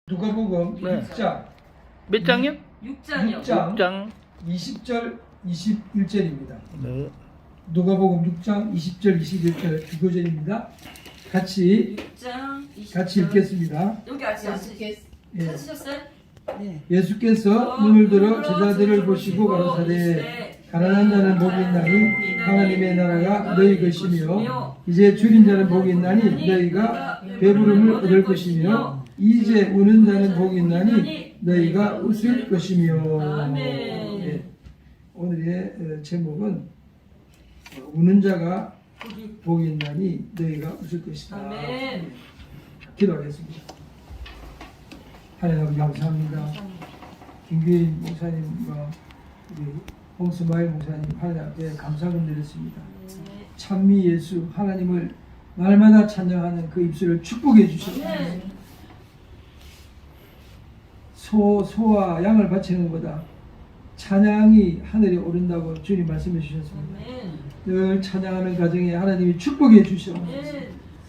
누가복음 네. 6장 몇 장이요? 6장이요. 6장 6장. 20절 21절입니다. 네. 누가복음 6장 20절 21절 두 구절입니다. 같이 6장 20절. 같이 읽겠습니다. 여기 같이 예. 찾으셨어요? 예수께서 눈을 들어 제자들을 보시고 가라사대 가난한 자는 복이 있나니 하나님의 나라가 너희 것이며 이제 줄인 자는 복이 있나니 너희가 배부름을 얻을 것이며 이제 우는 자는 복이 있나니 너희가 웃을 것이며. 아멘. 예. 오늘의 제목은 우는 자가 복이 있나니 너희가 웃을 것이다. 아멘. 기도하겠습니다. 하나님 아버지 감사합니다. 김규인 목사님과 우리 홍수마일 목사님 하나님 앞에 감사를 드렸습니다. 찬미 예수 하나님을 날마다 찬양하는 그 입술을 축복해 주시고 소와 양을 바치는 것보다 찬양이 하늘에 오른다고 주님 말씀해 주셨습니다. 늘 찬양하는 가정에 하나님이 축복해 주시옵소서.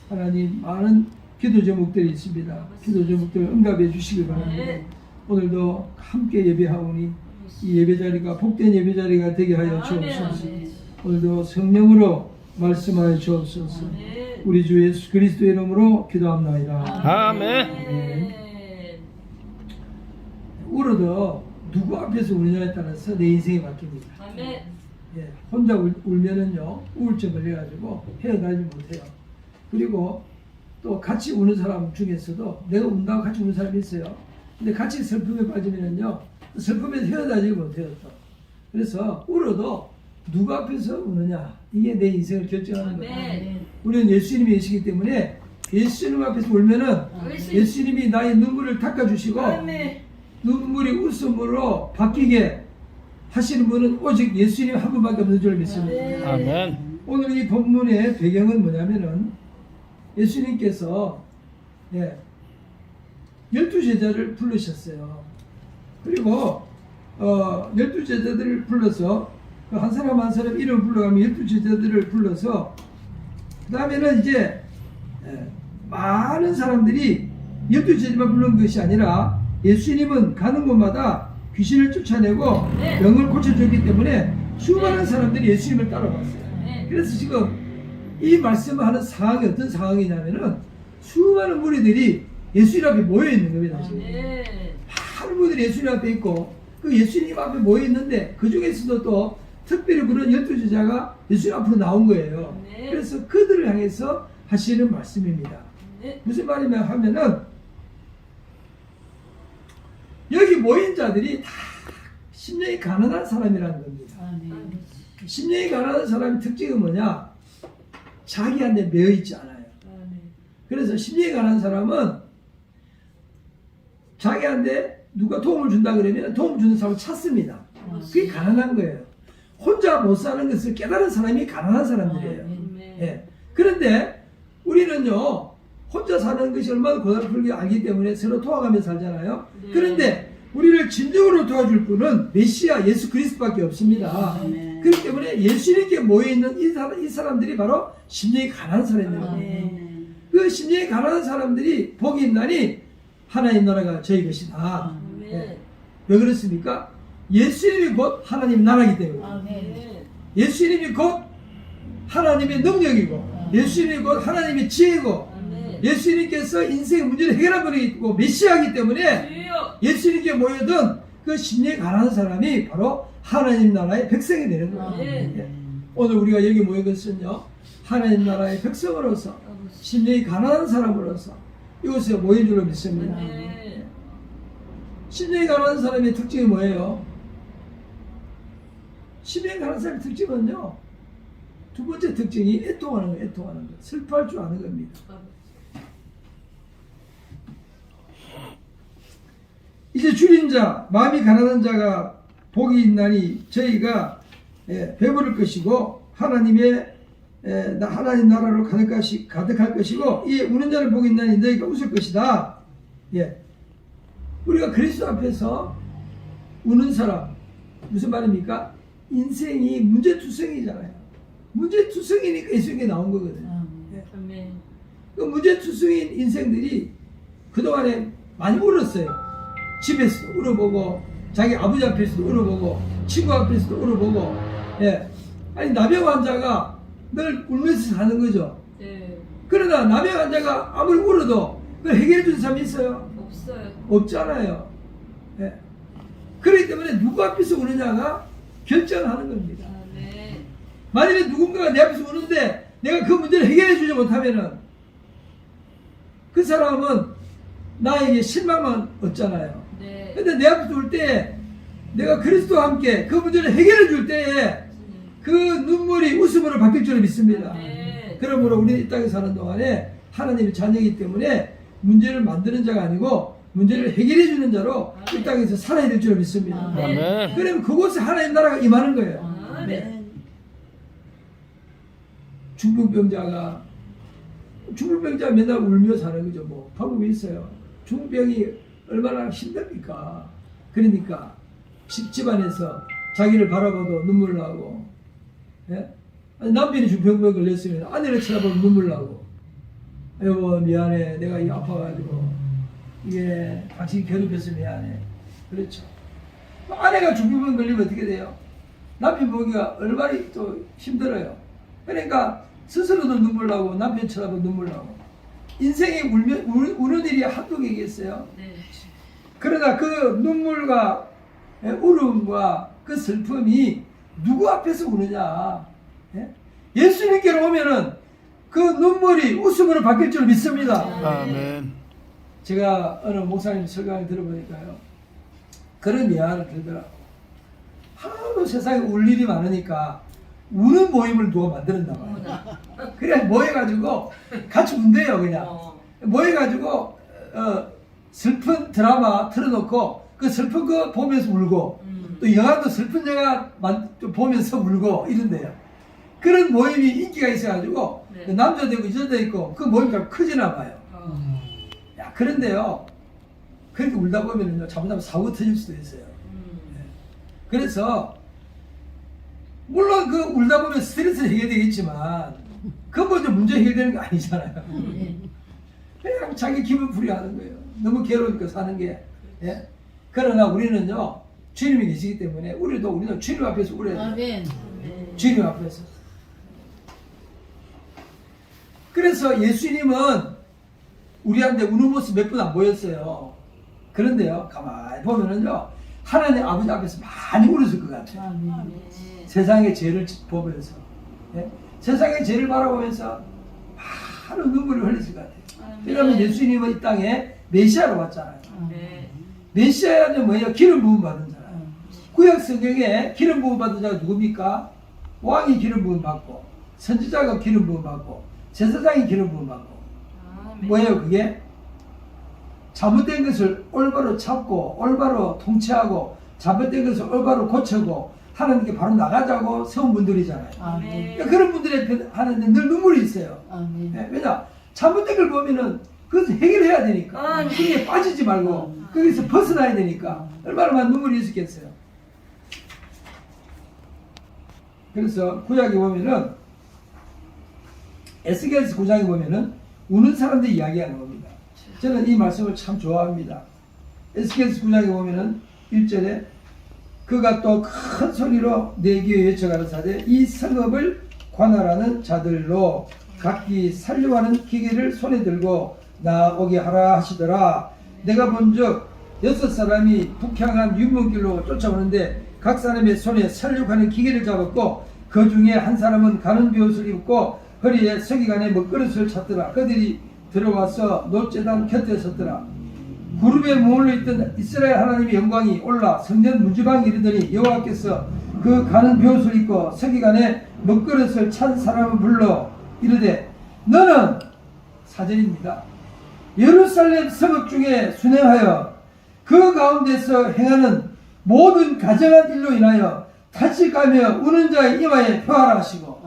하나님 많은 기도 제목들이 있습니다. 기도 제목들을 응답해 주시기 바랍니다. 오늘도 함께 예배하오니 이 예배자리가 복된 예배자리가 되게 하여 주옵소서. 오늘도 성령으로 말씀하여 주옵소서. 우리 주 예수 그리스도의 이름으로 기도합나이다. 아멘. 울어도 누구 앞에서 우느냐에 따라서 내 인생이 바뀝니다. 아멘. 예, 혼자 울면은요 우울증 걸려가지고 헤어나지 못해요. 그리고 또 같이 우는 사람 중에서도 내가 운다고 같이 우는 사람이 있어요. 근데 같이 슬픔에 빠지면은요 슬픔에서 헤어나지 못해요. 또. 그래서 울어도 누구 앞에서 우느냐 이게 내 인생을 결정하는 거예요. 아멘. 우리는 예수님이 계시기 때문에 예수님 앞에서 울면은 예수님이 나의 눈물을 닦아주시고 아멘. 눈물이 웃음으로 바뀌게 하시는 분은 오직 예수님 한 분밖에 없는 줄 믿습니다. 아멘. 오늘 이 본문의 배경은 뭐냐면은 예수님께서 12제자를 부르셨어요. 그리고 12제자들을 불러서 한 사람 한 사람 이름을 불러가면 12제자들을 불러서 그 다음에는 이제 많은 사람들이 12제자만 부른 것이 아니라 예수님은 가는 곳마다 귀신을 쫓아내고 병을 고쳐줬기 때문에 수많은 사람들이 예수님을 따라왔어요. 그래서 지금 이 말씀을 하는 상황이 어떤 상황이냐면은 수많은 무리들이 예수님 앞에 모여 있는 겁니다. 지금. 많은 무리들이 예수님 앞에 있고 그 예수님 앞에 모여 있는데 그 중에서도 또 특별히 그런 12제자가 예수님 앞으로 나온 거예요. 그래서 그들을 향해서 하시는 말씀입니다. 무슨 말이냐 하면은 여기 모인 자들이 다 심령이 가난한 사람이라는 겁니다. 심령이 가난한 사람의 특징은 뭐냐? 자기한테 매여 있지 않아요. 그래서 심령이 가난한 사람은 자기한테 누가 도움을 준다 그러면 도움 주는 사람을 찾습니다. 그게 가난한 거예요. 혼자 못 사는 것을 깨달은 사람이 가난한 사람들이에요. 예. 그런데 우리는요 혼자 사는 것이 얼마나 고달픈지 알기 때문에 서로 도와가며 살잖아요. 그런데 우리를 진정으로 도와줄 분은 메시아 예수 그리스도밖에 없습니다. 그렇기 때문에 예수님께 모여있는 이 사람들이 바로 심령이 가난한 사람입니다. 그 심령이 가난한 사람들이 복이 있나니 하나님 나라가 저희 것이다. 왜 그렇습니까? 예수님이 곧 하나님 나라이기 때문에. 예수님이 곧 하나님의 능력이고 예수님이 곧 하나님의 지혜고 예수님께서 인생의 문제를 해결한 분이 있고 메시아이기 때문에 예수님께 모여든 그 심령이 가난한 사람이 바로 하나님 나라의 백성이 되는 거예요. 오늘 우리가 여기 모인 것은요 하나님 나라의 백성으로서 심령이 가난한 사람으로서 이곳에 모인 줄로 믿습니다. 심령이 가난한 사람의 특징이 뭐예요? 심령이 가난한 사람의 특징은요 두 번째 특징이 애통하는 거예요. 애통하는 거. 슬퍼할 줄 아는 겁니다. 이제 줄인 자, 마음이 가난한 자가 복이 있나니 저희가 배부를 것이고 하나님 나라로 가득할 것이고 이 우는 자는 복이 있나니 너희가 웃을 것이다. 우리가 그리스도 앞에서 우는 사람 무슨 말입니까? 인생이 문제투성이잖아요. 문제투성이니까 예수님께 나온 거거든요. 그 문제투성인 인생들이 그동안에 많이 울었어요. 집에서도 울어보고 자기 아버지 앞에서도 울어보고 친구 앞에서도 울어보고. 예. 아니 나병 환자가 늘 울면서 사는 거죠. 네. 그러나 나병 환자가 아무리 울어도 그걸 해결해 주는 사람이 있어요? 없어요. 없잖아요. 예. 그렇기 때문에 누구 앞에서 우느냐가 결정하는 겁니다. 아, 네. 만일에 누군가가 내 앞에서 우는데 내가 그 문제를 해결해 주지 못하면은 그 사람은 나에게 실망만 얻잖아요. 네. 근데 내 앞에서 울 때 내가 그리스도와 함께 그 문제를 해결해 줄 때에 그 눈물이 웃음으로 바뀔 줄 믿습니다. 네. 그러므로 우리는 이 땅에 사는 동안에 하나님의 자녀이기 때문에 문제를 만드는 자가 아니고 문제를 해결해 주는 자로 이 땅에서 살아야 될 줄 믿습니다. 아멘. 그러면 그곳에 하나님 나라가 임하는 거예요. 아, 네. 중풍병자가 맨날 울며 사는 거죠. 뭐 방법이 있어요. 중풍병이 얼마나 힘듭니까? 그러니까 집안에서 자기를 바라봐도 눈물 나고, 예? 아니, 남편이 중풍병에 걸렸으면 아내를 쳐다보면 눈물 나고, 여보 미안해, 내가 이 아파가지고 이게 당신이 괴롭혀서 미안해. 그렇죠. 아내가 중풍병 걸리면 어떻게 돼요? 남편 보기가 얼마나 또 힘들어요. 그러니까 스스로도 눈물 나고 남편 쳐다보면 눈물 나고. 인생에 우는 일이 한두 개겠어요. 네. 그러나 그 눈물과 울음과 그 슬픔이 누구 앞에서 우느냐. 예? 예수님께로 오면은 그 눈물이 웃음으로 바뀔 줄 믿습니다. 아멘. 제가 어느 목사님 설교를 들어보니까요, 그런 예화를 들더라고. 하도 세상에 울 일이 많으니까 우는 모임을 누가 만들었나 봐요. 그래 모여가지고 같이 운대요. 그냥 모여가지고 슬픈 드라마 틀어놓고 그 슬픈 거 보면서 울고 또 영화도 슬픈 영화 좀 보면서 울고 이런데요. 그런 모임이 인기가 있어가지고 네. 남자도 있고 여자도 있고 그 모임이 커지나 봐요. 야, 그런데요, 그렇게 울다 보면요, 잘못하면 사고 터질 수도 있어요. 그래서 물론 그 울다 보면 스트레스는 해결되겠지만 근본적으로 문제 해결되는 게 아니잖아요. 그냥 자기 기분 풀이하는 거예요. 너무 괴로우니까 사는 게. 예? 그러나 우리는요, 주님이 계시기 때문에 우리는 주님 앞에서 울어야 돼요. 아멘. 주님 앞에서. 그래서 예수님은 우리한테 우는 모습 몇 분 안 보였어요. 그런데요, 가만히 보면은요, 하나님 아버지 앞에서 많이 울었을 것 같아요. 아멘. 세상의 죄를 보면서, 예? 세상의 죄를 바라보면서 많은 눈물이 흘렸을 것 같아요. 왜냐하면 예수님은 이 땅에 메시아로 왔잖아요. 네. 메시아는 뭐예요? 기름 부음 받은 자예요. 구약 성경에 기름 부음 받은 자가 누굽니까? 왕이 기름 부음 받고, 선지자가 기름 부음 받고, 제사장이 기름 부음 받고. 뭐예요 그게? 잘못된 것을 올바로 찾고 올바로 통치하고 잘못된 것을 올바로 고치고 하나님께 바로 나가자고 세운 분들이잖아요. 아멘. 그러니까 그런 분들이 하는데 늘 눈물이 있어요. 아멘. 예, 왜냐? 잘못된 걸 보면은 그것을 해결해야 되니까. 그게 빠지지 말고 거기서 벗어나야 되니까 얼마나 많은 눈물이 있었겠어요. 그래서 구약에 보면은 에스겔서 9장에 보면은 우는 사람들 이야기하는 겁니다. 저는 이 말씀을 참 좋아합니다. 에스겔서 9장에 보면은 1절에 그가 또 큰 소리로 내 귀에 외쳐가라사대 이 성읍을 관할하는 자들로 각기 살려하는 기계를 손에 들고 나오게 하라 하시더라. 내가 본즉 6사람이 북향한 윤문길로 쫓아오는데 각 사람의 손에 살려하는 기계를 잡았고 그 중에 한 사람은 가는 비옷을 입고 허리에 서기관에 먹그릇을 찼더라. 그들이 들어와서 노제단 곁에 섰더라. 구름에 머물러 있던 이스라엘 하나님의 영광이 올라 성전 문지방에 이르더니 여호와께서 그 가는 비옷을 입고 서기관에 먹그릇을 찬 사람을 불러 이르되 너는 사절입니다. 예루살렘 성읍 중에 순행하여 그 가운데서 행하는 모든 가정한 일로 인하여 탄식하며 우는 자의 이마에 표하라 하시고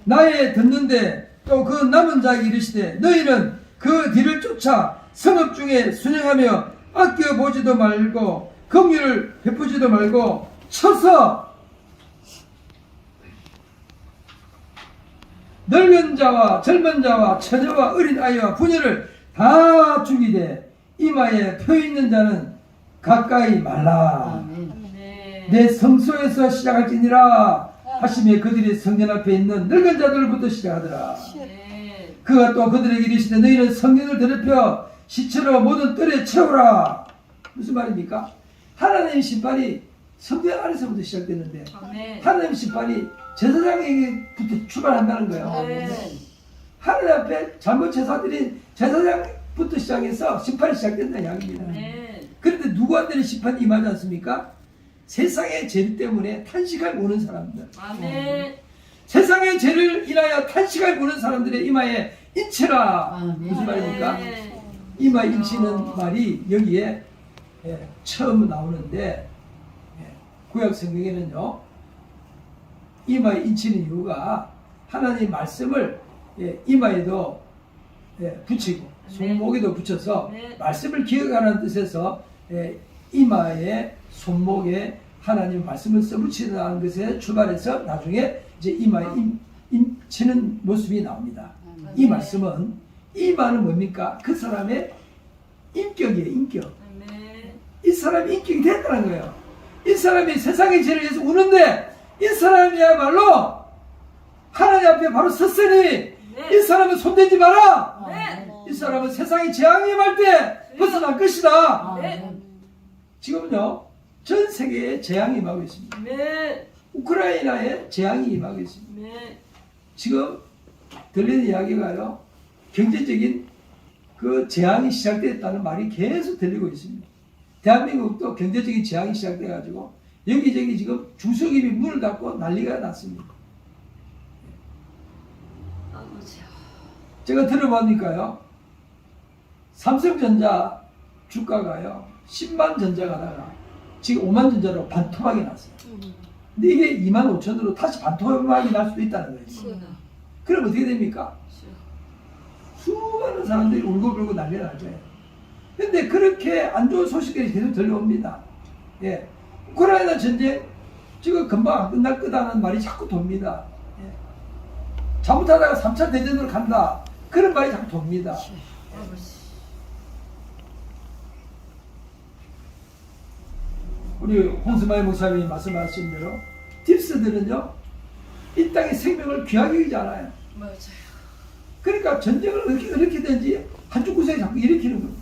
나의 듣는데 또 그 남은 자에게 이르시되 너희는 그 뒤를 쫓아 성읍 중에 순행하며 아껴보지도 말고 긍휼을 베푸지도 말고 쳐서 늙은 자와 젊은 자와 처녀와 어린 아이와 부녀를 다 죽이되 이마에 표 있는 자는 가까이 말라. 아멘. 내 성소에서 시작할지니라 하시며 그들이 성전 앞에 있는 늙은 자들부터 시작하더라. 아멘. 그가 또 그들에게 이르시되 너희는 성경을 더럽혀 시체로 모든 뜰에 채우라. 무슨 말입니까? 하나님의 심판이 성전 안에서부터 시작되는데 아멘. 하나님의 심판이 제사장에게부터 출발한다는 거예요. 아멘. 하나님 앞에 잘못 제사드린 제사장부터 시작해서 심판이 시작된다는 이야기입니다. 아멘. 그런데 누구한테는 심판이 임하지 않습니까? 세상의 죄 때문에 탄식을 모는 사람들, 아멘. 세상의 죄를 인하여 탄식을 모는 사람들의 이마에 인치라. 무슨 말입니까? 아멘. 이마 인치는 말이 여기에 처음 나오는데 구약 성경에는요 이마에 인치는 이유가 하나님 말씀을 이마에도 붙이고 손목에도 붙여서 네. 말씀을 기억하는 뜻에서 이마에 손목에 하나님 말씀을 써붙이는 것에 출발해서 나중에 이제 이마에 인치는 모습이 나옵니다. 이 말씀은 이마는 뭡니까? 그 사람의 인격이에요. 인격. 아멘. 이 사람이 인격이 됐다는 거예요. 이 사람이 세상의 죄를 위해서 우는데 이 사람이야말로 하나님 앞에 바로 섰으니 이 사람은 손대지 마라. 네. 이 사람은 세상의 재앙이 임할 때 벗어날 것이다. 네. 지금요 전 세계에 재앙이 임하고 있습니다. 아멘. 우크라이나에 재앙이 임하고 있습니다. 아멘. 지금 들리는 이야기가요 경제적인 그 재앙이 시작됐다는 말이 계속 들리고 있습니다. 대한민국도 경제적인 재앙이 시작돼가지고 여기저기 지금 중소기업이 문을 닫고 난리가 났습니다. 아버지야. 제가 들어보니까요 삼성전자 주가가요 10만 전자 가다가 지금 5만 전자로 반토막이 났어요. 근데 이게 2만 5천으로 다시 반토막이 날 수도 있다는 거예요. 그럼 어떻게 됩니까? 수많은 사람들이 울고불고 난리가 날 거예요. 근데 그렇게 안 좋은 소식들이 계속 들려옵니다. 예. 우크라이나 전쟁 지금 금방 안 끝날 거다는 말이 자꾸 돕니다. 예. 잘못하다가 3차 대전으로 간다. 그런 말이 자꾸 돕니다. 아버지. 우리 홍수마이 목사님이 말씀하신 대로 딥스들은요 이 땅의 생명을 귀하게 여기지 않아요. 맞아요. 그러니까 전쟁을 어떻게 일으키든지 한쪽 구석에 자꾸 일으키는 겁니다.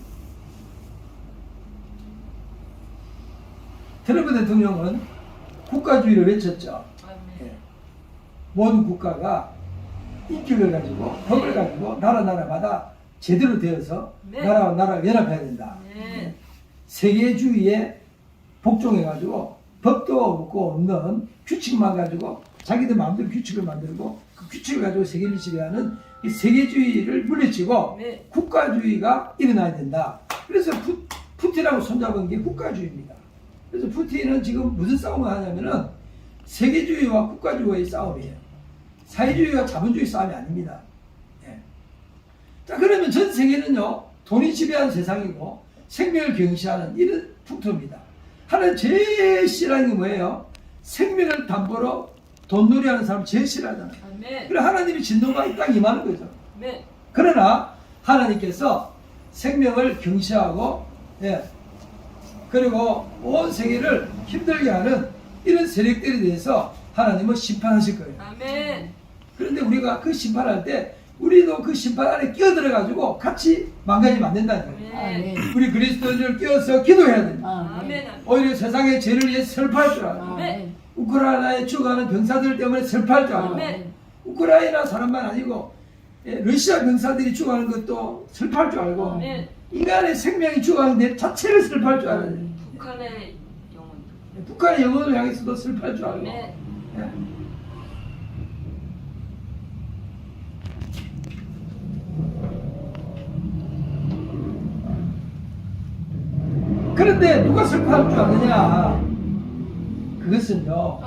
트럼프 대통령은 국가주의를 외쳤죠. 아멘. 예. 모든 국가가 인격을 가지고 법을 가지고 나라마다 제대로 되어서 네. 나라와 나라가 연합해야 된다. 네. 세계주의에 복종해가지고 법도 없는 규칙만 가지고 자기들 마음대로 규칙을 만들고 그 규칙을 가지고 세계를 지배하는 이 세계주의를 물리치고 네. 국가주의가 일어나야 된다. 그래서 푸틴하고 손잡은 게 국가주의입니다. 그래서 푸틴은 지금 무슨 싸움을 하냐면은 세계주의와 국가주의의 싸움이에요. 사회주의와 자본주의 싸움이 아닙니다. 예. 자, 그러면 전 세계는요, 돈이 지배하는 세상이고 생명을 경시하는 이런 풍토입니다. 하나님 제일 싫어하는 게 뭐예요? 생명을 담보로 돈놀이 하는 사람 제일 싫어하잖아요. 아멘. 그래 하나님이 진노가 이 땅에 임하는 거죠. 아멘. 그러나 하나님께서 생명을 경시하고 그리고 온 세계를 힘들게 하는 이런 세력들에 대해서 하나님은 심판하실 거예요. 아멘. 그런데 우리가 그 심판할 때 우리도 그 심판 안에 끼어들어가지고 같이 망가지면 안 된다는 거예요. 아멘. 우리 그리스도인을 끼어서 기도해야 됩니다. 아멘. 오히려 세상의 죄를 위해 슬퍼할 줄 알고 아멘. 우크라이나에 죽어가는 병사들 때문에 슬퍼할 줄 알고 아멘. 우크라이나 사람만 아니고 러시아 병사들이 죽어가는 것도 슬퍼할 줄 알고 아멘. 인간의 생명이 죽어가는 데 자체를 슬퍼할 줄 알아요. 북한의 영혼. 북한의 영혼을 향해서도 슬퍼할 줄 알고 아멘. 예. 그런데 누가 슬퍼할 줄 아느냐? 그것은요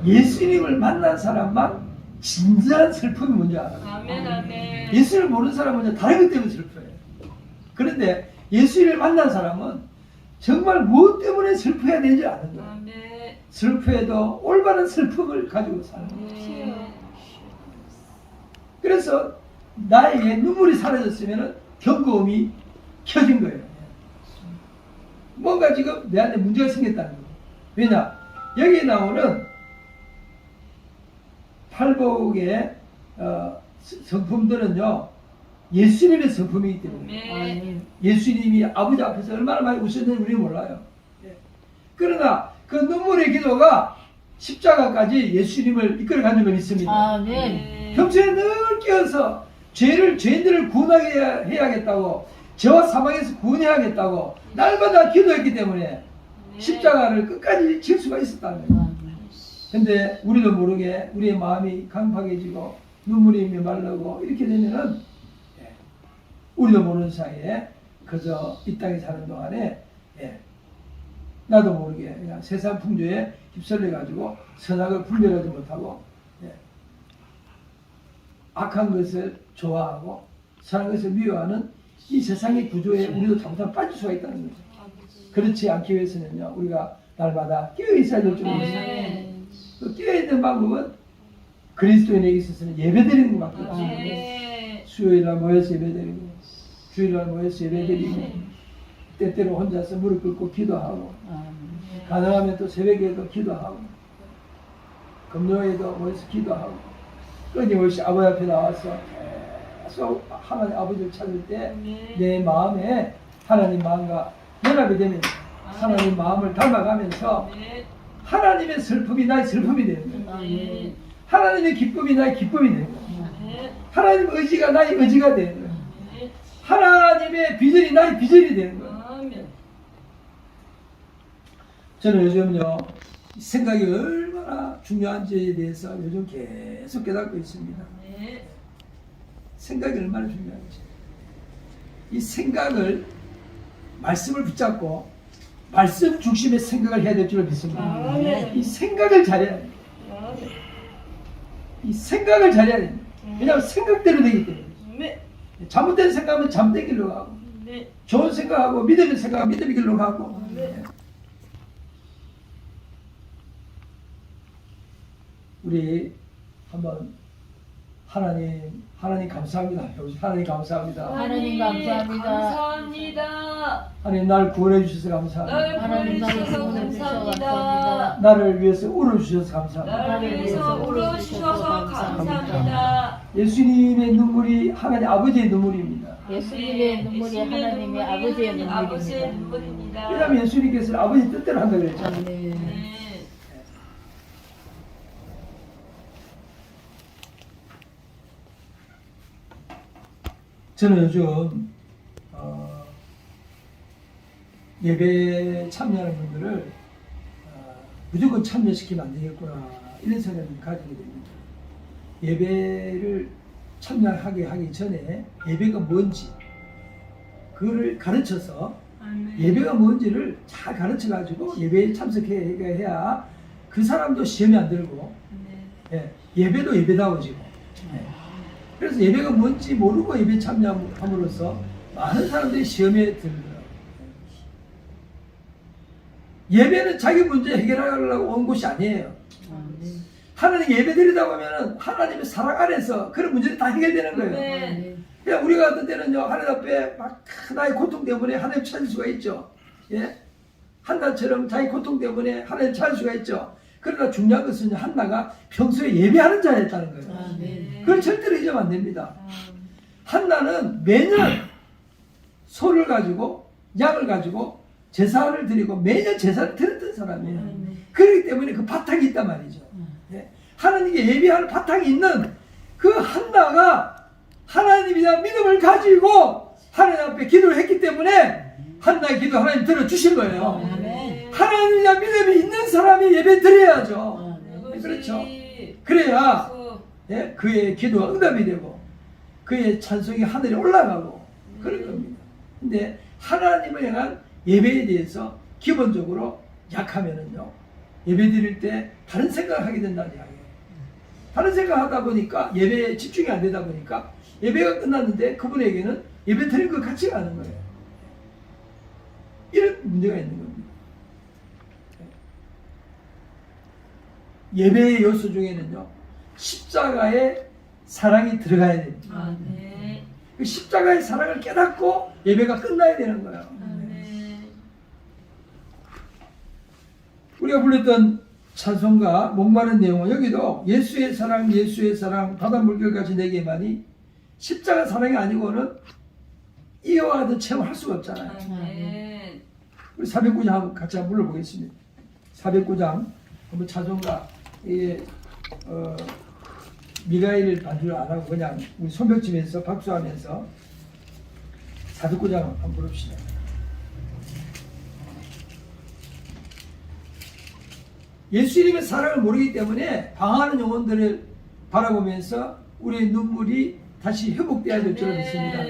예수님을 만난 사람만 진정한 슬픔이 뭔지 알아요. 아멘. 아멘. 예수를 모르는 사람은 다른 것 때문에 슬퍼해요. 그런데 예수를 만난 사람은 정말 무엇 때문에 슬퍼해야 되는지 아는 거예요. 아멘. 슬퍼해도 올바른 슬픔을 가지고 사는 거예요. 아멘. 그래서 나에게 눈물이 사라졌으면 경고음이 켜진 거예요. 뭔가 지금 내한테 문제가 생겼다는 거예요. 왜냐? 여기에 나오는 팔복의 성품들은요, 예수님의 성품이기 때문에 네. 예수님이 아버지 앞에서 얼마나 많이 우셨는지 우리는 몰라요. 그러나 그 눈물의 기도가 십자가까지 예수님을 이끌어간 줄로 믿습니다. 아멘. 네. 평소에 늘 깨어서 죄인들을 구원하게 해야겠다고, 죄와 사망에서 구원해야겠다고 날마다 기도했기 때문에 네. 십자가를 끝까지 질 수가 있었다는 거예요. 근데 우리도 모르게 우리의 마음이 강팍해지고 눈물이 메말르고 이렇게 되면은 우리도 모르는 사이에 그저 이 땅에 사는 동안에 나도 모르게 그냥 세상 풍조에 휩쓸려 가지고 선악을 분별하지 못하고 악한 것을 좋아하고 선한 것을 미워하는 이 세상의 구조에 우리도 잘못하면 빠질 수가 있다는 거죠. 그렇지 않기 위해서는요, 우리가 날마다 깨어 있어야 될 줄 믿습니다. 네. 그 깨어있는 방법은 그리스도인에게 있어서는 예배드리는 것밖에 없습니다. 네. 수요일날 모여서 예배드리고, 주일날 모여서 예배드리고, 때때로 혼자서 무릎 꿇고 기도하고, 가능하면 또 새벽에도 기도하고, 금요일에도 모여서 기도하고, 끊임없이 아버지 앞에 나와서 계속 하나님 아버지를 찾을 때 내 마음에 하나님 마음과 연합이 되면서 하나님 마음을 닮아가면서 네. 하나님의 슬픔이 나의 슬픔이 되는 거예요. 네. 하나님의 기쁨이 나의 기쁨이 되는 거예요. 네. 하나님의 의지가 나의 의지가 되는 거예요. 네. 하나님의 비전이 나의 비전이 되는 거예요. 아멘. 저는 요즘요, 생각이 얼마나 중요한지에 대해서 요즘 계속 깨닫고 있습니다. 네. 생각이 얼마나 중요한지. 이 생각을, 말씀을 붙잡고 말씀 중심의 생각을 해야 될 줄 믿습니다. 아멘. 이 생각을 잘해야 돼요. 아멘. 이 생각을 잘해야 됩니다. 왜냐하면 생각대로 되기 때문에. 네. 잘못된 생각하면 잘못된 길로 가고, 네. 좋은 생각하고 믿음의 생각하면 믿음의 길로 가고. 네. 우리 한번 하나님 감사합니다. 하나님 감사합니다. 하나님 감사합니다. 감사합니다. 하나님 날 구원해 주셔서 감사합니다. 날 하나님 나를 구원해주셔서 구원해 주셔서 감사합니다. 감사합니다. 나를 위해서 울어 주셔서 감사합니다. 나를 위해서 울어주셔서 감사합니다. 예수님의 눈물이 하나님 아버지의 눈물입니다. 예수님의 눈물이 하나님의 아버지의 아버지의 눈물입니다. 눈물입니다. 왜냐하면 예수님께서 아버지 뜻대로 한다 그랬죠. 아멘. 네. 저는 요즘 예배 참여하는 분들을 무조건 참여시키면 안 되겠구나 이런 생각을 가지게 됩니다. 예배를 참여하게 하기 전에 예배가 뭔지 그거를 가르쳐서 아멘. 예배가 뭔지를 잘 가르쳐 가지고 예배에 참석해야 그 사람도 시험에 안 들고 예배도 예배다워지고 그래서 예배가 뭔지 모르고 예배 참여함으로써 많은 사람들이 시험에 들더라고요. 예배는 자기 문제 해결하려고 온 곳이 아니에요. 하나님 예배 드리다 보면 하나님의 사랑 안에서 그런 문제들이 다 해결되는 거예요. 네. 그냥 우리가 어떤 때는요, 하나님 앞에 막 나의 고통 때문에 하나님 찾을 수가 있죠. 예? 한나처럼 자기 고통 때문에 하나님 찾을 수가 있죠. 그러나 중요한 것은 한나가 평소에 예배하는 자였다는 거예요. 아멘. 그걸 절대로 잊으면 안 됩니다. 한나는 매년 소를 가지고 양을 가지고 제사를 드리고 매년 제사를 드렸던 사람이에요. 그렇기 때문에 그 바탕이 있단 말이죠. 예. 하나님께 예배하는 바탕이 있는 그 한나가 하나님에 대한 믿음을 가지고 하나님 앞에 기도를 했기 때문에 한나의 기도 하나님 들어주신 거예요. 아멘. 하나님에 대한 믿음이 있는 사람이 예배 드려야죠. 그렇죠. 그래야 그의 기도가 응답이 되고 그의 찬송이 하늘에 올라가고 그럴 겁니다. 근데 하나님을 향한 예배에 대해서 기본적으로 약하면은요, 예배 드릴 때 다른 생각을 하게 된다는 이야기예요. 다른 생각을 하다 보니까 예배에 집중이 안 되다 보니까 예배가 끝났는데 그분에게는 예배 드린 것 같이 가는 거예요. 이런 문제가 있는 겁니다. 예배의 요소 중에는요, 십자가의 사랑이 들어가야 됩니다. 아, 네. 그 십자가의 사랑을 깨닫고 예배가 끝나야 되는 거예요. 아멘. 우리가 불렀던 찬송가 목마른 내용은 여기도 예수의 사랑 바다 물결같이 내게만이 십자가 사랑이 아니고는 이와 같은 체험을 할 수가 없잖아요. 아멘. 우리 409장 한번 같이 한번 불러보겠습니다. 409장 한번 찬송가 이게 미가엘 반주를 안 하고 그냥 우리 손뼉치면서 박수하면서 409장 한번 부릅시다. 예수 이름의 사랑을 모르기 때문에 방황하는 영혼들을 바라보면서 우리의 눈물이 다시 회복되어야 될 줄 믿습니다.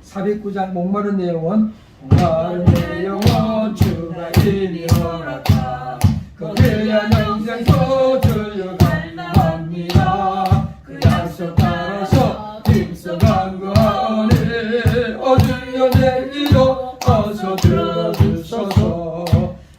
409장 목마른 내 영혼 목마른 내 영혼 주가 이미 허락하 거대한 영생 소주려 갈망합니다. 그 약속 따라서 힘써 간구하오니 어두려 내기로 어서 들어주소서.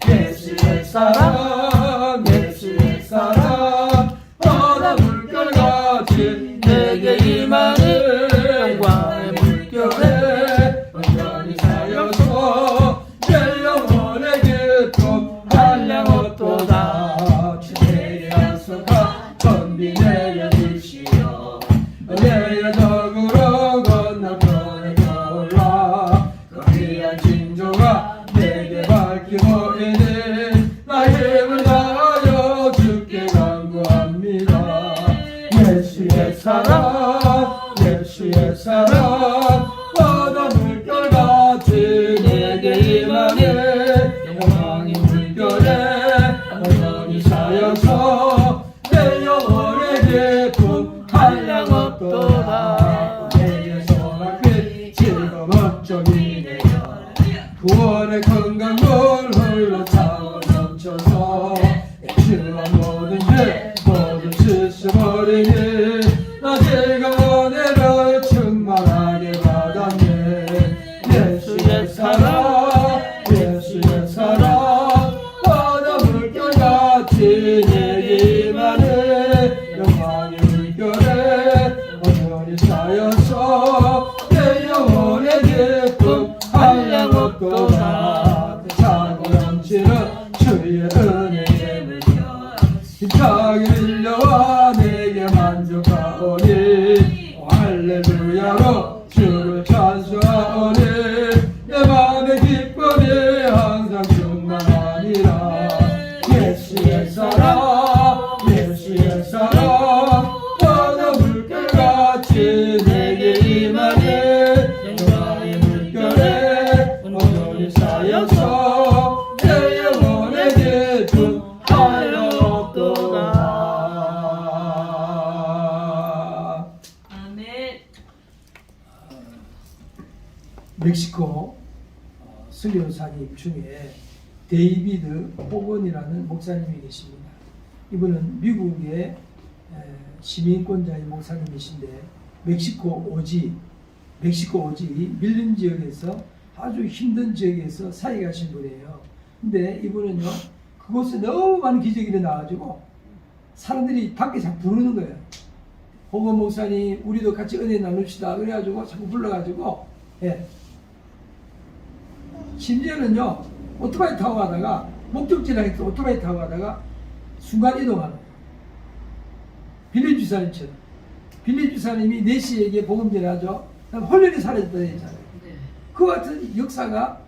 예수의 사랑 예수의 사랑 바다 물결같이 내게 임하는 영광의 물결에 온전히 사여서 내 영혼의 기쁨 한량없도다. 주의 약속하 선비 내려주시오. 내 여적으로 건너편에 올라 그 귀한 징조가 내게 밝히고 이니 나의 힘을 다하여 주께 간구합니다. 예수의 사랑 예수의 사랑 바다 물결같이 내게 임하네. 영광의 물결에 온전히 사여서 내 영혼의 기쁨 한량없도다. 내게 소망빛 즐거움 업적이네요. 구원의 건강물 흘러 차고 넘쳐서 주와 모든 죄 모두 씻어버리니 나 즐거운 은혜를 충만하게 받았네. 예수의 사랑 예수의 사랑 바다 물결같이 내게 임하네. 영광의 물결에 온전히 쌓여서 내 영혼의 기쁨 한량없도다. 차고 넘치는 주의 은혜의 물결 힘차게 흘려와 내게 만족하오니 할렐루야로 주를 찬송하오니 내 맘의 기쁨이 항상 충만하니라. 예수의 사랑 예수의 사랑 바다 물결같이 내게 임하네. 영광의 물결에 온전히 쌓여서 내 영혼의 기쁨 한량없도다. 아멘. 멕시코 선교사님 중에 데이비드 호건이라는 목사님이 계십니다. 이분은 미국의 시민권자의 목사님이신데 멕시코 오지 밀림 지역에서 아주 힘든 지역에서 사역하신 분이에요. 근데 이분은요 그곳에 너무 많은 기적이 일어나가지고 사람들이 밖에 자꾸 부르는 거예요. 호건 목사님 우리도 같이 은혜 나눕시다. 그래가지고 자꾸 불러가지고 심지어는요 오토바이 타고 가다가 목적지를 향해서 오토바이 타고 가다가 순간 이동하는 거예요. 빌립 주사님처럼. 빌립 주사님이 내시에게 복음 전하죠. 홀연히 사라졌다 했잖아요. 그 같은 역사가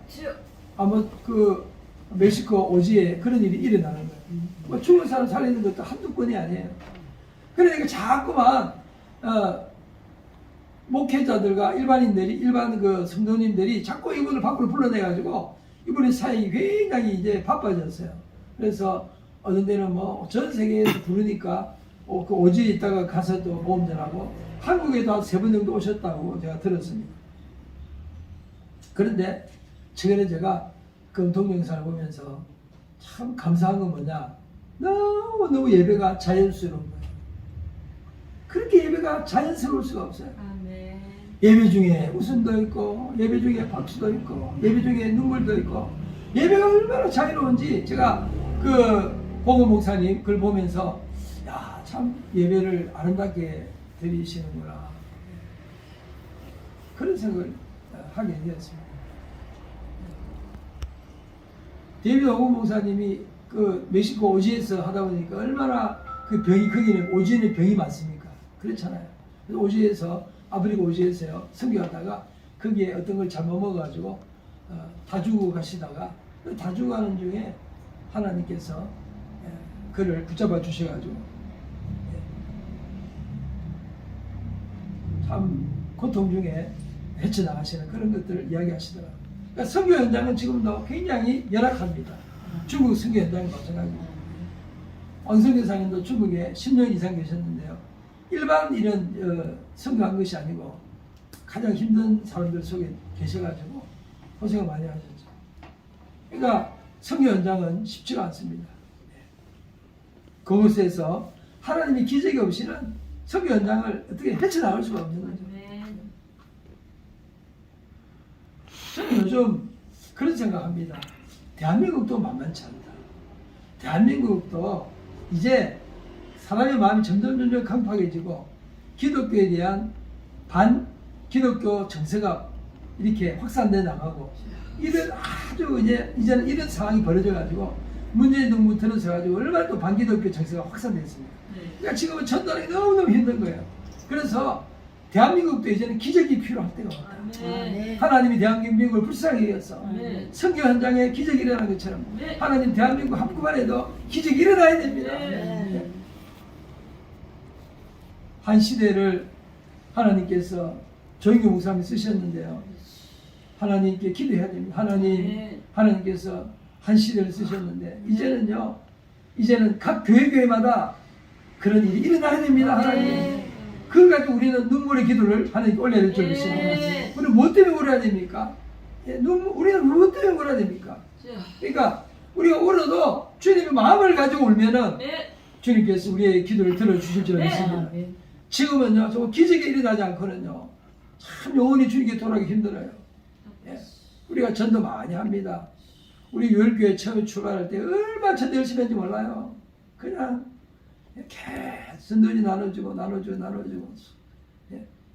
아마 그 멕시코 오지에 그런 일이 일어나는 거예요. 뭐 죽은 사람 살리는 것도 한두 건이 아니에요. 그러니까 자꾸만 목회자들과 일반 그 성도님들이 자꾸 이분을 밖으로 불러내가지고 이분의 사역이 굉장히 이제 바빠졌어요. 그래서 어떤 데는 뭐 전 세계에서 부르니까 그 오지에 있다가 가서 또 보험 전하고 한국에도 한 3번 정도 오셨다고 제가 들었습니다. 그런데 최근에 제가 그 동영상을 보면서 참 감사한 건 뭐냐, 너무 예배가 자연스러운 거예요. 그렇게 예배가 자연스러울 수가 없어요. 아멘. 예배 중에 웃음도 있고 예배 중에 박수도 있고 예배 중에 눈물도 있고 예배가 얼마나 자유로운지 제가 그 보건 목사님 글 보면서 참 예배를 아름답게 드리시는구나. 그런 생각을 하게 되었습니다. 데이비드 오건 목사님이 그 멕시코 오지에서 하다 보니까 얼마나 그 병이, 거기는 오지에는 병이 많습니까? 그렇잖아요. 그래서 오지에서, 아프리카 오지에서요, 선교하다가 거기에 어떤 걸 잘못 먹어가지고 다 죽고 가시다가 다 죽어가는 중에 하나님께서 그를 붙잡아 주셔가지고 참 고통 중에 헤쳐나가시는 그런 것들을 이야기하시더라고요. 그러니까 선교 현장은 지금도 굉장히 열악합니다. 중국 선교 현장이 마찬가지입니다. 왕성교 사님도 중국에 10년 이상 계셨는데요. 일반 이런 선교한 것이 아니고 가장 힘든 사람들 속에 계셔가지고 고생을 많이 하셨죠. 그러니까 선교 현장은 쉽지가 않습니다. 그곳에서 하나님의 기적이 없이는 선교 현장을 어떻게 헤쳐나갈 수가 없는 거죠. 저는 요즘 그런 생각합니다. 대한민국도 만만치 않다. 대한민국도 이제 사람의 마음이 점점 강팍해지고 기독교에 대한 반기독교 정서가 이렇게 확산돼 나가고 이런 아주 이제는 이런 상황이 벌어져가지고 문재인 정부 들어서가지고 얼마나 또 반기독교 정서가 확산됐습니다. 그러니까 지금은 전달하기 너무너무 힘든 거예요. 그래서 대한민국도 이제는 기적이 필요할 때가 왔다. 하나님이 대한민국을 불쌍히 위해서 선교 현장에 기적이 일어나는 것처럼 하나님 대한민국 한국만 해도 기적이 일어나야 됩니다. 한 시대를 하나님께서 조인규 목사님이 쓰셨는데요. 하나님께 기도해야 됩니다. 하나님께서 한 시대를 쓰셨는데 이제는 각 교회마다 그런 일이 일어나야 됩니다. 하나님. 그걸 가지고 우리는 눈물의 기도를 하나님께 올려야 될 줄 믿습니다. 우리는 뭐 때문에 울어야 됩니까? 우리는 뭐 때문에 울어야 됩니까? 그러니까 우리가 울어도 주님의 마음을 가지고 울면은 주님께서 우리의 기도를 들어주실 줄 믿습니다. 지금은요, 저 기적이 일어나지 않고는요, 참 영원히 주님께 돌아가기 힘들어요. 우리가 전도 많이 합니다. 우리 요일교회 처음에 출발할 때 얼마나 전도 열심히 했는지 몰라요. 그냥 선도지 나눠주고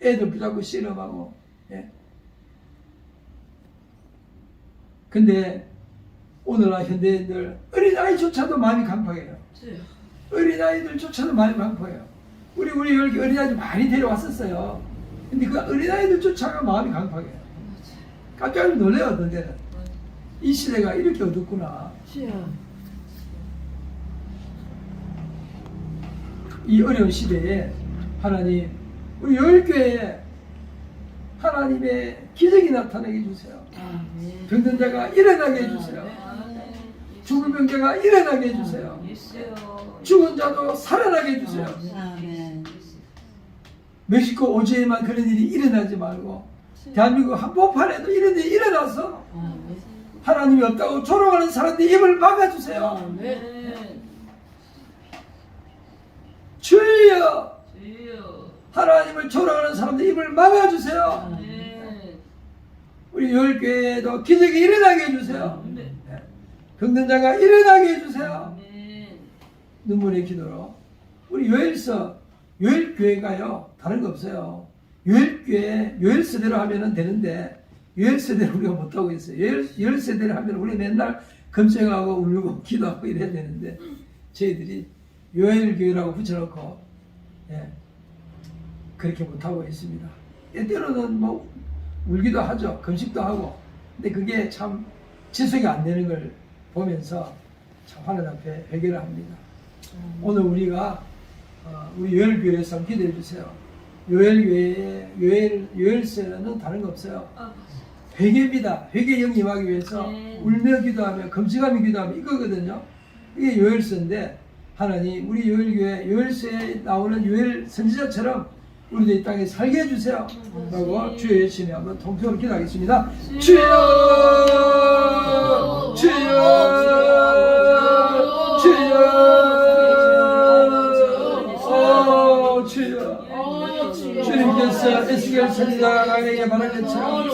애들 붙잡고 씨름하고. 근데 오늘날 현대인들 어린아이조차도 마음이 강팍해요. 어린아이들조차도 마음이 강팍해요. 우리 이렇게 어린아이들 많이 데려왔었어요. 근데 그 어린아이들조차가 마음이 강팍해요. 깜짝 놀래요. 어떤 데는 이 시대가 이렇게 어둡구나. 이 어려운 시대에 하나님, 우리 요일교회에 하나님의 기적이 나타나게 해주세요. 병든 자가 일어나게 해주세요. 죽은 병자가 일어나게 해주세요. 죽은 자도 살아나게 해주세요. 멕시코 오지에만 그런 일이 일어나지 말고 대한민국 한복판에도 이런 일이 일어나서 하나님이 없다고 조롱하는 사람들의 입을 막아주세요. 주여, 하나님을 조롱하는 사람들 입을 막아주세요. 우리 요일교회에도 기적이 일어나게 해주세요. 병든 자가 일어나게 해주세요. 눈물의 기도로 우리 요일교회가요 다른 거 없어요. 요일교회 요일세대로 하면 되는데 요일세대로 우리가 못하고 있어요. 요일세대로 하면 우리 맨날 검색하고 울고 기도하고 이래야 되는데 저희들이 요일교회라고 붙여놓고 그렇게 못하고 있습니다. 때로는 뭐 울기도 하죠. 금식도 하고. 근데 그게 참 지속이 안 되는 걸 보면서 참 하나님 앞에 회개를 합니다. 오늘 우리가 우리 요일교회에서 기도해 주세요. 요일세는 다른 거 없어요. 회개입니다. 회개 영임하기 위해서 울며 기도하며 금식하며 기도하며 이거거든요. 이게 요일세인데 하나님 우리 요일교회 요일세에 나오는 요일 선지자처럼 우리도 이 땅에 살게 해주세요 라고 주의 열심히 한번 통성으로 기도하겠습니다. 주여 주여 주여 주여 주님께서 에스겔 선지자에게 말한 것처럼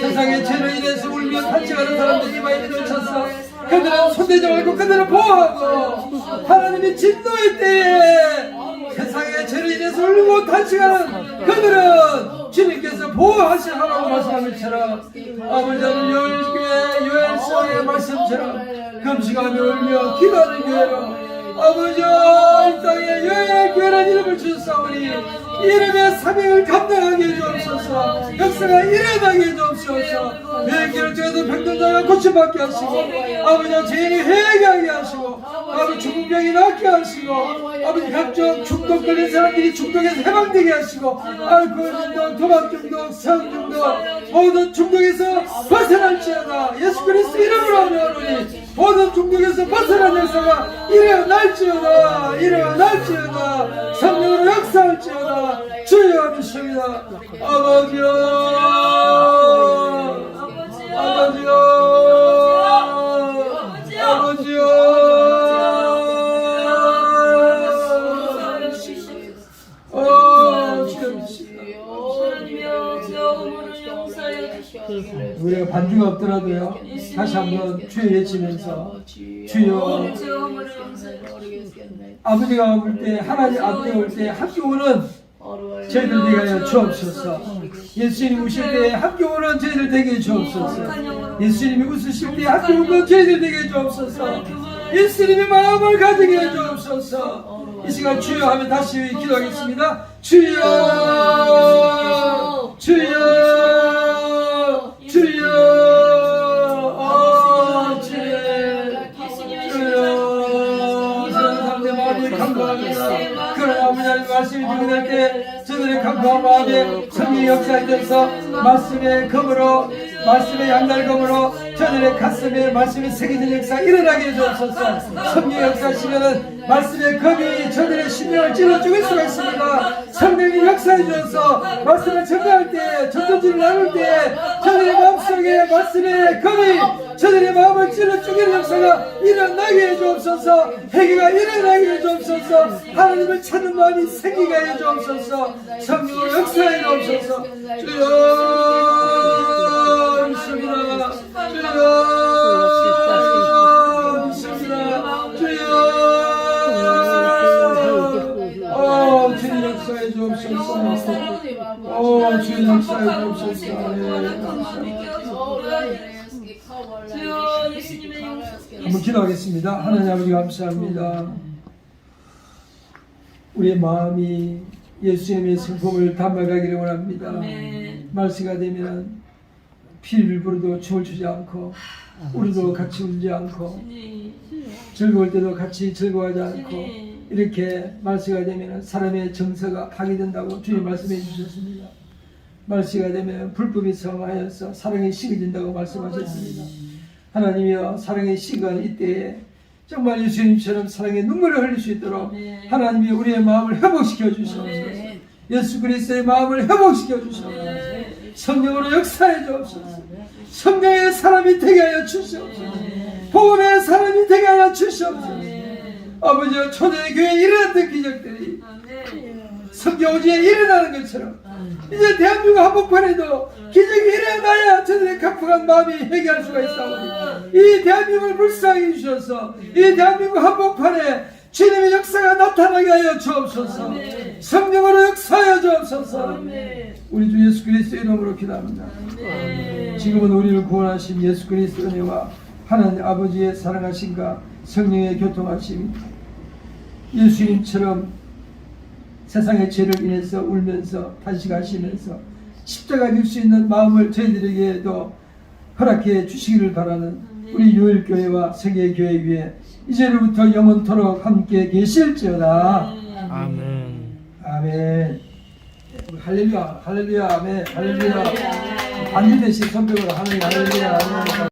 세상의 죄로 인해서 울며 탄식하는 사람들이 많이 들쳤어. 그들은 손대지 말고 그들을 보호하고 하나님의 진노의 때에 세상의 죄로 인해서 울고 탄식하는 그들은 주님께서 보호하시라고 말씀한 것처럼 아버지는 요일교회 요엘서의 말씀처럼 금식하며 울며 기도하는 교회로 아버지 이 땅에 요엘교회라는 이름을 주셨사오니 이름의 사명을 감당하게 해주옵소서. 역사가 일어나게 해주옵소서. 요엘교회를 통해서 병든자가 고침받게 하시고 아버지 죄인이 회개하게 하시고 아버지 중병이 낫게 하시고 아버지 각종 중독 걸린 사람들이 중독에서 해방되게 하시고 알코올 중독, 도박 중독, 성 중독 모든 중독에서 벗어날지어다. 예수 그리스도 이름으로 하오니 모든 중독에서 벗어난 역사가 일어날지어다. 일어날지어다. 성령으로 역사할지어다. 주여 믿습니다. 아버지여 아버지여 아버지여 우리가 반주가 없더라도요 다시 한번 주여 외치면서 주여 아버지가 올 때 하나님 앞에 올 때 함께 오는 저희들 되게 하여 주옵소서. 예수님이 우실 때 함께 오는 저희들 되게 주옵소서. 예수님이 웃으실 때 함께 오는 저희들 되게 주옵소서. 예수님의 마음을 가지게 해 주옵소서. 이 시간 주여 하면 다시 기도하겠습니다. 주여 주여 주여 감사합니다. 그러나 아버지 하나님 말씀이 주어질 때 저들의 감사한 마음에 성령의 역사에 대해서 말씀의 검으로 말씀의 양날검으로 저들의 가슴에 말씀의 새겨진 역사 일어나게 해주옵소서. 성령의 역사하시면은 말씀의 검이 저들의 심령을 찔러 죽일 수가 있습니다. 성령이 역사해 주셔서 말씀을 전가할 때 전도지를 나눌 때 저들의 마음속에 말씀의 검이 저들의 마음을 찔러 죽이는 역사가 일어나게 해주옵소서. 회개가 일어나게 해주옵소서. 하나님을 찾는 마음이 생기게 해주옵소서. 성령으로 역사해 주옵소서. 주여 믿습니다. 주여 믿습니다. 주여 주님 역사해 주옵소서. 주님 역사해 주옵소서. 한번 기도하겠습니다. 하나님 아버지 감사합니다. 우리의 마음이 예수님의 성품을 담아가기를 원합니다. 말세가 되면 피를 부르도 춤을 추지 않고 우리도 같이 울지 않고 즐거울 때도 같이 즐거워하지 않고 이렇게 말세가 되면 사람의 정서가 파괴된다고 주님 말씀해 주셨습니다. 말세가 되면 불법이 성하여서 사랑이 식어진다고 말씀하셨습니다. 하나님이여 사랑의 식은 이때에 정말 예수님처럼 사랑의 눈물을 흘릴 수 있도록 하나님이 우리의 마음을 회복시켜 주시옵소서. 예수 그리스도의 마음을 회복시켜 주시옵소서. 성령으로 역사해 주옵소서. 성령의 사람이 되게 하여 주시옵소서. 복음의 사람이 되게 하여 주시옵소서. 아버지여 초대교회에 일어났던 기적들이 성경오지에 일어나는 것처럼 이제 대한민국 한복판에도 기적이 일어나야 저들의 각박한 마음이 해결할 수가 있사오니 이 대한민국을 불쌍히 주셔서 이 대한민국 한복판에 주님의 역사가 나타나게 하여 주옵소서. 성령으로 역사하여 주옵소서. 우리 주 예수 그리스도의 이름으로 기도합니다. 지금은 우리를 구원하신 예수 그리스도의 은혜와 하나님 아버지의 사랑하심과 성령의 교통하심이 예수님처럼 세상의 죄를 인해서 울면서 탄식하시면서 십자가 질 수 있는 마음을 저희들에게도 허락해 주시기를 바라는 우리 요일교회와 세계교회 위에 이제로부터 영원토록 함께 계실지어다. 아멘. 아멘. 할렐루야, 할렐루야, 아멘, 할렐루야. 반주대식 선벽으로 하는 할렐루야, 아멘.